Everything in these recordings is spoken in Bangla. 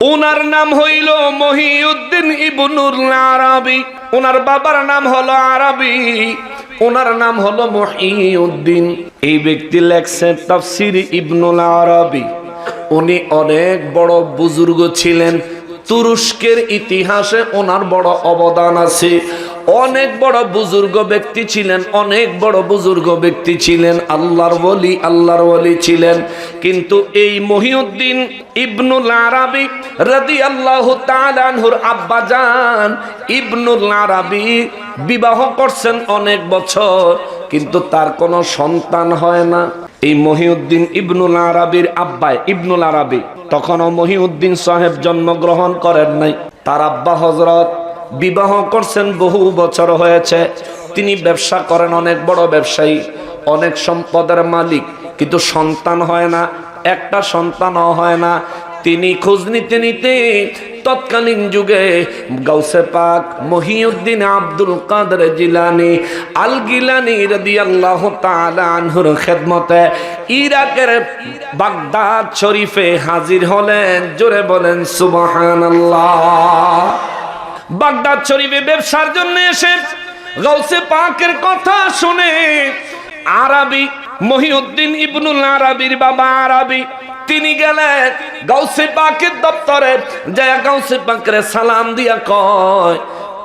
ওনার নাম হইল মহিউদ্দিন ইবনুল আরাবী। ওনার বাবার নাম হলো আরাবী, ওনার নাম হলো মহিউদ্দিন। এই ব্যক্তি লেখছেন তাফসীর ইবনুল আরাবী। উনি অনেক বড় বুজুর্গ ছিলেন। তুরস্কের ইতিহাসে ওনার বড় অবদান আছে। অনেক বড় বুজুর্গ ব্যক্তি ছিলেন, অনেক বড় বুজুর্গ ব্যক্তি ছিলেন, আল্লাহর ওলি ছিলেন। কিন্তু এই মহিউদ্দিন ইবনুল আরাবী রাদিয়াল্লাহু তাআলা আনহুর আব্বাজান ইবনুল আরাবী বিবাহ করছেন অনেক বছর, কিন্তু তার কোনো সন্তান হয় না। এই মহিউদ্দিন ইবনুল আরাবীর আব্বা ইবনুল আরাবী তখনও মহিউদ্দিন সাহেব জন্মগ্রহণ করেন নাই। তার আব্বা হযরত বিবাহ করছেন, বহু বছর হয়েছে। তিনি ব্যবসা করেন, অনেক বড় ব্যবসায়ী, অনেক সম্পদের মালিক, কিন্তু সন্তান হয় না, একটা সন্তানও হয় না। তিনি খোঁজ নিতে নিতে তৎকালীন যুগে গাউসে পাক মহিউদ্দিন আব্দুল কাদের জিলানী আল গিলানী রাদিয়াল্লাহু তাআলা আনহুর খেদমতে ইরাকের বাগদাদ শরীফে হাজির হলেন। জোরে বলেন সুবহানাল্লাহ। বাগদাদ শরীফে ব্যবসার জন্য এসে গাউসে পাকের কথা শুনে আরাবী মহিউদ্দিন ইবনুল আরাবীর বাবা আরাবী তিনি গেলেন গাউসে পাকের দপ্তরে, যায় গাউসে পাকের সালাম দিয়া কয়,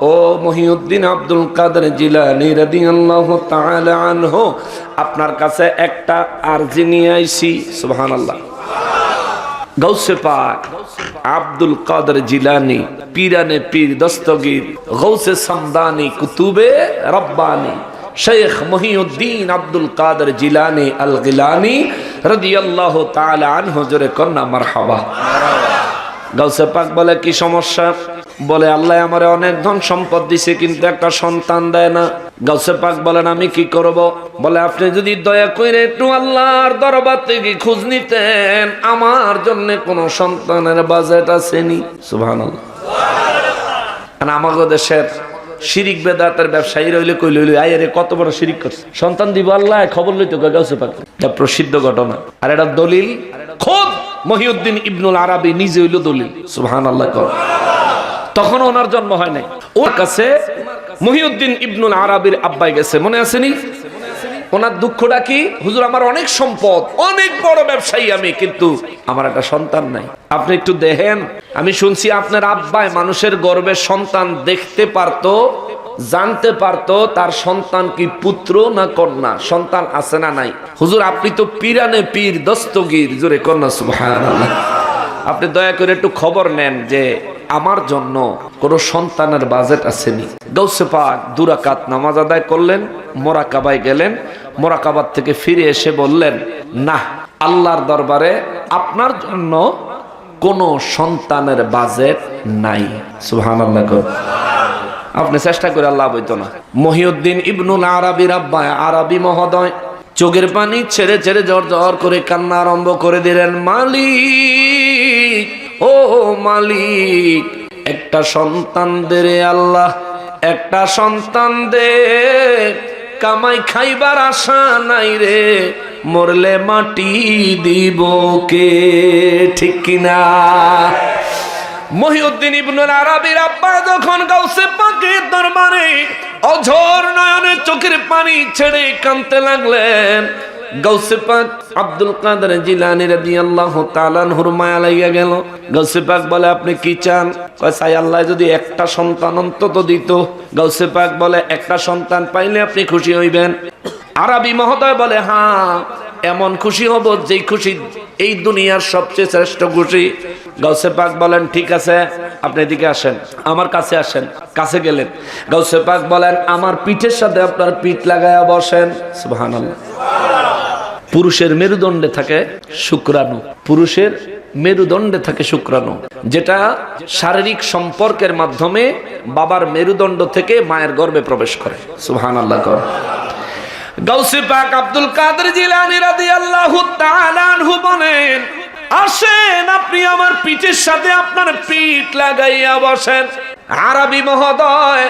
ও মহিউদ্দিন আব্দুল কাদের জিলানী রাদিয়াল্লাহু তাআলা আনহু, আপনার কাছে একটা আরজি নিয়ে আইছি। সুবহানাল্লাহ। গাউসে পাক আব্দুল কাদের জিলানী পীরানে পীর দস্তগীর গৌসে সামদানি কুতুবে রব্বানী শেখ মহিউদ্দিন আব্দুল কাদের জিলানী আল গিলানী রাদিয়াল্লাহু তাআলা আনহু, জোরে কন্না মারহাবা। গাউসে পাক বলে, কি সমস্যা? বলে, আল্লাহ আমারে অনেক ধন সম্পদ দিছে, কিন্তু একটা সন্তান দেয় না। গাউসে পাক বলেন, আমি কি করব? বলে, আপনি যদি দয়া করে একটু আল্লাহর দরবার থেকে খোঁজ নিতেন, আমার জন্য কোন সন্তানের বাজেট আসেনি। সুবহানাল্লাহ। আমাদের দেশের শিরিক বেদাতের ব্যবসায়ী রইলে কই লইল আইরে কত বড় শিরিক করছে, সন্তান দিব আল্লাহ, খবর লইতো গাউসে পাক। এটা প্রসিদ্ধ ঘটনা। আর এটা দলিল খুব মহিউদ্দিন ইবনুল আরাবী নিজে হইল দলিল। সুবহানাল্লাহ। তখন ওনার জন্ম হয় নাই। ওর কাছে মহিউদ্দিন ইবনুল আরাবীর আব্বাই গেছে, মনে আছে নি? ওনার দুঃখটা কি? হুজুর, আমার অনেক সম্পদ, অনেক বড় ব্যবসায়ী আমি, কিন্তু আমার একটা সন্তান নাই। আপনি একটু দেখেন, আমি শুনছি আপনার আব্বাই মানুষের গর্ভে সন্তান দেখতে পারতো, জানতে পারতো তার সন্তান কি পুত্র না কন্যা, সন্তান আছে না নাই। হুজুর, আপনি তো পীরানে পীর দস্তগীর, জোরে কন্যা সুবহানাল্লাহ। আপনি দয়া করে একটু খবর নেন যে আমার জন্য কোন সন্তানের বাজেট আসেনি। গাউসে পাক 2 রাকাত নামাজ আদায় করলেন, মোরাকাবায় গেলেন, মোরাকাবাত থেকে ফিরে এসে বললেন, না, আল্লাহর দরবারে আপনার জন্য কোন সন্তানের বাজেট নাই। সুবহানাল্লাহ। আপনি চেষ্টা করে আল্লাহ বইতো না। মহিউদ্দিন ইবনুল আরাবীর আব্বা আরাবী মহোদয় চোখের পানি ছেড়ে ছেড়ে ঝর ঝর করে কান্না আরম্ভ করে দিলেন, মালিক, ও মালিক, একটা সন্তান দে রে আল্লাহ, একটা সন্তান দে, কামাই খাইবার আশা নাই রে, মরলে মাটি দিব কে, ঠিক কিনা? মহিউদ্দিন ইবনুল আরাবীর আব্বা যখন গাউসে পাকের দরবারে অঝর নয়নে চোখের পানি ছেড়ে কাঁদতে লাগলেন, গাউসে পাক আব্দুল কাদের জিলানী রাদিয়াল্লাহু তাআলা আনহুর মায়া লাগিয়া গেল। গাউসে পাক বলে, আপনি কি চান? কয়, চাই আল্লাহ যদি একটা সন্তান অন্তত দিত। গাউসে পাক বলে, একটা সন্তান পাইলে আপনি খুশি হইবেন? আরাবী মহোদয় বলে, হ্যাঁ, এমন খুশি হব যেই খুশি এই দুনিয়ার সবচেয়ে শ্রেষ্ঠ খুশি। গাউসে পাক বলেন, ঠিক আছে, আপনি এদিকে আসেন, আমার কাছে আসেন। কাছে গেলেন, গাউসে পাক বলেন, আমার পিঠের সাথে আপনার পিঠ লাগায়া বসেন। সুবহানাল্লাহ। পুরুষের মেরুদণ্ডে থাকে শুক্রাণু, পুরুষের মেরুদণ্ডে থাকে শুক্রাণু, যেটা শারীরিক সম্পর্কের মাধ্যমে বাবার মেরুদণ্ড থেকে মায়ের গর্ভে প্রবেশ করে। সুবহানাল্লাহ। গাউসে পাক আব্দুল কাদের জিলানী রাদিয়াল্লাহু তাআলা আনহু বলেন, আসেন, আপনি আমার পিঠের সাথে আপনার পিঠ লাগাইয়া বসেন। আরাবী মহোদয়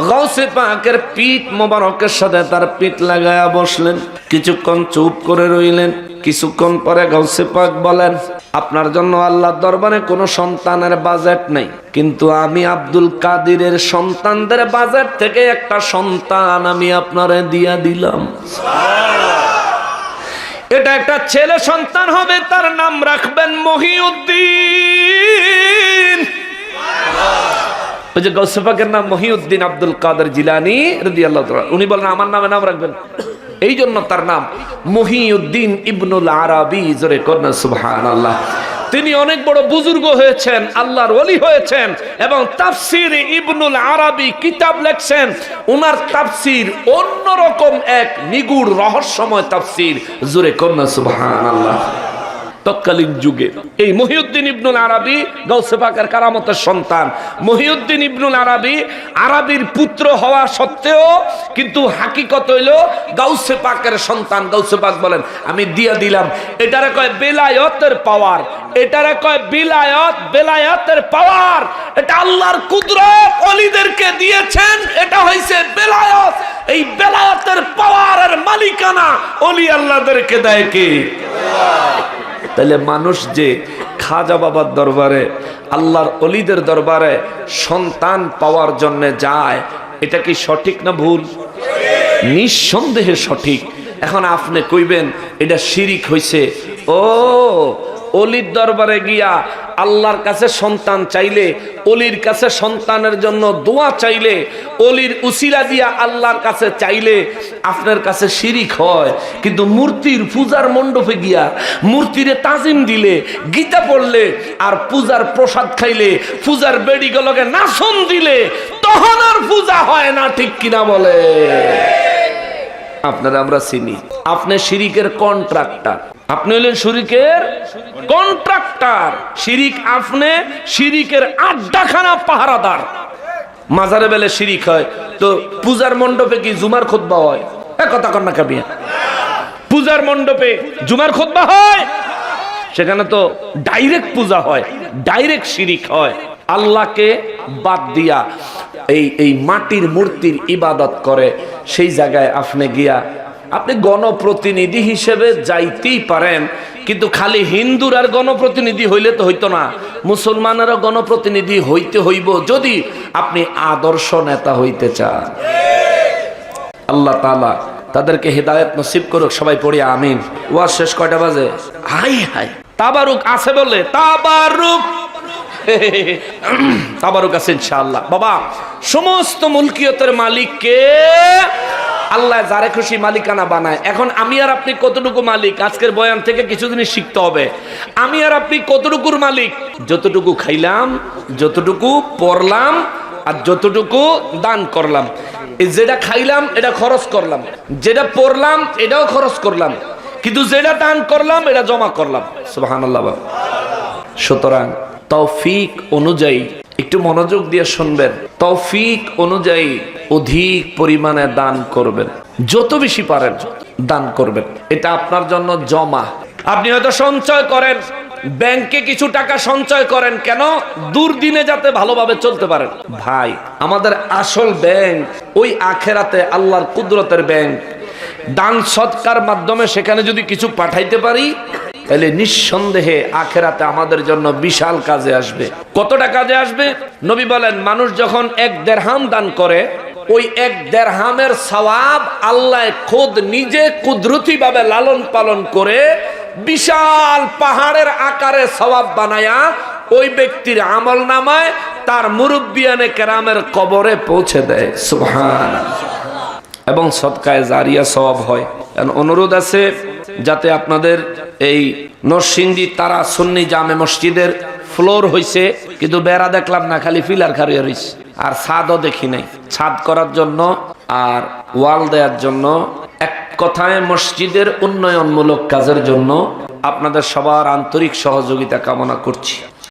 গাউসে পাকের পিঠ মোবারকের সাথে তার পিঠ লাগাইয়া বসলেন। কিছুক্ষণ চুপ করে রইলেন। কিছুক্ষণ পরে গাউসে পাক বলেন, আপনার জন্য আল্লাহর দরবারে কোনো সন্তানের বাজেট নেই, কিন্তু আমি আব্দুল কাদিরের সন্তানদের বাজেট থেকে একটা সন্তান আমি আপনারে দিয়া দিলাম। এটা একটা ছেলে সন্তান হবে, তার নাম রাখবেন মহিউদ্দিন। ওই যে গাউসে পাকের নাম মহিউদ্দিন আব্দুল কাদের জিলানী রাদিয়াল্লাহু তাআলা, উনি বলেন আমার নামে নাম রাখবেন, এই জন্য তার নাম মহিউদ্দিন ইবনুল আরাবী। জোরে করনা সুবহানাল্লাহ। তিনি অনেক বড় বুজুর্গ হয়েছেন, আল্লাহর ওলি হয়েছেন এবং তাফসীর ইবনুল আরাবী কিতাব লেখছেন। ওনার তাফসীর অন্যরকম এক নিগুড় রহস্যময় তাফসীর। জোরে করনা সুবহানাল্লাহ। তৎকালীন যুগে এই মহিউদ্দিন ইবনুল আরাবী গাউসে পাকের কারামতের সন্তান। মহিউদ্দিন ইবনুল আরাবী আরবির পুত্র হওয়া সত্ত্বেও কিন্তু হাকিকত হইল গাউসে পাকের সন্তান। গাউসে পাক বলেন আমি দিয়া দিলাম। এটারে কয় বেলায়েতের পাওয়ার, এটারে কয় বিলায়াত, বেলায়েতের পাওয়ার। এটা আল্লাহর কুদরত ওলিদেরকে দিয়েছেন, এটা হইছে বেলায়েত। এই বেলায়েতের পাওয়ারের মালিকানা ওলি আল্লাহদেরকে দেয় কে? তাহলে মানুষ যে খাজা বাবার দরবারে, আল্লাহর ওলিদের দরবারে সন্তান পাওয়ার জন্য যায়, এটা কি সঠিক না ভুল? নিঃসন্দেহে সঠিক। এখন আপনি কইবেন এটা শিরিক হইছে। ও অলির দরবারে গিয়া আল্লাহর কাছে সন্তান চাইলে, অলির কাছে সন্তানের জন্য দোয়া চাইলে, অলির উসিলা দিয়া আল্লাহর কাছে চাইলে আপনার কাছে শিরিক হয়। কিন্তু মূর্তির পূজার মণ্ডপে গিয়া মূর্তিরে তাজিম দিলে, গীতা পড়লে আর পূজার প্রসাদ খাইলে, পূজার বেডিগুলোকে নাচন দিলে তখন আর পূজা হয় না। ঠিক কিনা বলে? আপনারা আমরা চিনি, আপনি শিরিকের কন্ট্রাক্টর, আপনি হলেন শিরিকের কন্ট্রাক্টর। শিরিক আপনি শিরিকের আড্ডাখানা পাহারাদার। মাজারে বেলে শিরিক হয় তো পূজার মণ্ডপে কি জুমার খুতবা হয়? কথা কর না কাবিয়া, পূজার মণ্ডপে জুমার খুতবা হয়, সেখানে তো ডাইরেক্ট পূজা হয়, ডাইরেক্ট শিরিক হয়। আল্লাহকে বাদ দিয়া এই মাটির মূর্তির ইবাদত করে, সেই জায়গায় আপনি গিয়া আপনি গণপ্রতিনিধি হিসেবে যাইতেই পারেন, কিন্তু খালি হিন্দুর আর গণপ্রতিনিধি হইলে তো হইতো না, মুসলমানেরও গণপ্রতিনিধি হইতে হইব যদি আপনি আদর্শ নেতা হইতে চান। আল্লাহ তাআলা তাদেরকে হেদায়েত নসিব করুক। সবাই পড়ি আমিন। ওয়াজ শেষ কয়টা বাজে? হাই হাই তাবারুক আছে বলে, তাবারুক তাবারুক আছে ইনশাআল্লাহ। বাবা সমস্ত মুলকিয়তের মালিক কে? আল্লাহ যারে খুশি মালিকানা বানায়। এখন আমি আর আপনি কতটুকু মালিক? আজকের বয়ান থেকে কিছু জিনিস শিখতে হবে। আমি আর আপনি কতটুকুর মালিক? যতটুকু খাইলাম, যতটুকু পড়লাম আর যতটুকু দান করলাম। যেটা খাইলাম এটা খরচ করলাম, যেটা পড়লাম এটাও খরচ করলাম, কিন্তু যেটা দান করলাম এটা জমা করলাম। সুবহানাল্লাহ। সুতরাং তৌফিক অনুযায়ী, একটু মনোযোগ দিয়ে শুনবেন, তৌফিক অনুযায়ী অধিক পরিমাণে দান করবেন, যত বেশি পারেন দান করবেন। এটা আপনার জন্য জমা। আপনি হয়তো সঞ্চয় করেন, ব্যাংকে কিছু টাকা সঞ্চয় করেন, কেন? দুর্দিনে যাতে ভালোভাবে চলতে পারেন। ভাই আমাদের আসল ব্যাংক ওই আখেরাতে আল্লাহর কুদরতের ব্যাংক। দান সৎকার মাধ্যমে সেখানে যদি কিছু পাঠাইতে পারি, তাহলে নিঃসন্দেহে আখেরাতে আমাদের জন্য বিশাল কাজে আসবে। কতটা কাজে আসবে? নবী বলেন, মানুষ যখন 1 দিরহাম দান করে, ওই 1 দিরহামের সওয়াব আল্লাহ খোদ নিজে কুদরতি ভাবে লালন পালন করে বিশাল পাহাড়ের আকারে সওয়াব বানায়া ওই ব্যক্তির আমল নামায় তার মুরব্বিয়ানে কেরামের কবরে পৌঁছে দেয়। সুবহানাল্লাহ। এবং সদকায়ে জারিয়া সওয়াব হয়। অনুরোধ আছে যাতে আপনাদের এই নরসিংদী তারা সুন্নি জামে মসজিদের ফ্লোর হইছে, কিন্তু বেড়া দেখলাম না, খালি পিলার খাড়িয়ে রইছে, আর ছাদও দেখি নাই। ছাদ করার জন্য আর ওয়াল দেওয়ার জন্য, এক কথায় মসজিদের উন্নয়নমূলক কাজের জন্য আপনাদের সবার আন্তরিক সহযোগিতা কামনা করছি।